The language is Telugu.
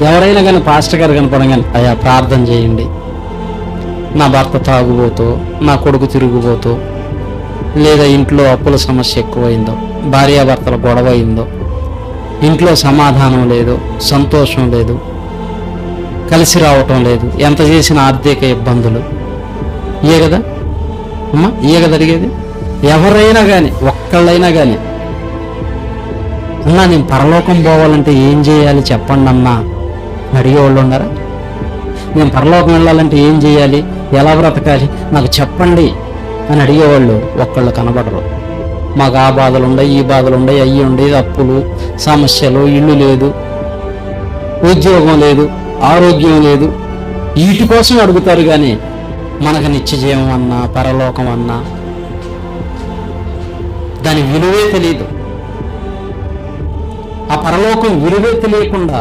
ఎవరైనా కానీ పాస్టర్ గారు కనపడగానే అయ్యా ప్రార్థన చేయండి, నా భర్త తాగుబోతూ, నా కొడుకు తిరుగుబోతూ, లేదా ఇంట్లో అప్పుల సమస్య ఎక్కువైందో, భార్యాభర్తల గొడవ అయిందో, ఇంట్లో సమాధానం లేదు, సంతోషం లేదు, కలిసి రావటం లేదు, ఎంత చేసిన ఆర్థిక ఇబ్బందులు, ఇయే కదా అమ్మా, ఇయే కదా అడిగేది. ఎవరైనా కానీ, ఒక్కళ్ళైనా కానీ, అన్నా నేను పరలోకం పోవాలంటే ఏం చేయాలి చెప్పండి అన్నా అడిగేవాళ్ళు ఉన్నారా? నేను పరలోకం వెళ్ళాలంటే ఏం చేయాలి, ఎలా బ్రతకాలి నాకు చెప్పండి అని అడిగేవాళ్ళు ఒక్కళ్ళు కనబడరు. మాకు ఆ బాధలు ఉన్నాయి, ఈ బాధలు ఉన్నాయి, అయ్యి ఉండే అప్పులు సమస్యలు, ఇల్లు లేదు, ఉద్యోగం లేదు, ఆరోగ్యం లేదు, వీటి కోసం అడుగుతారు. కానీ మనకు నిత్యజీవం అన్నా, పరలోకం అన్నా దాని విలువే తెలియదు. ఆ పరలోకం విలువే తెలియకుండా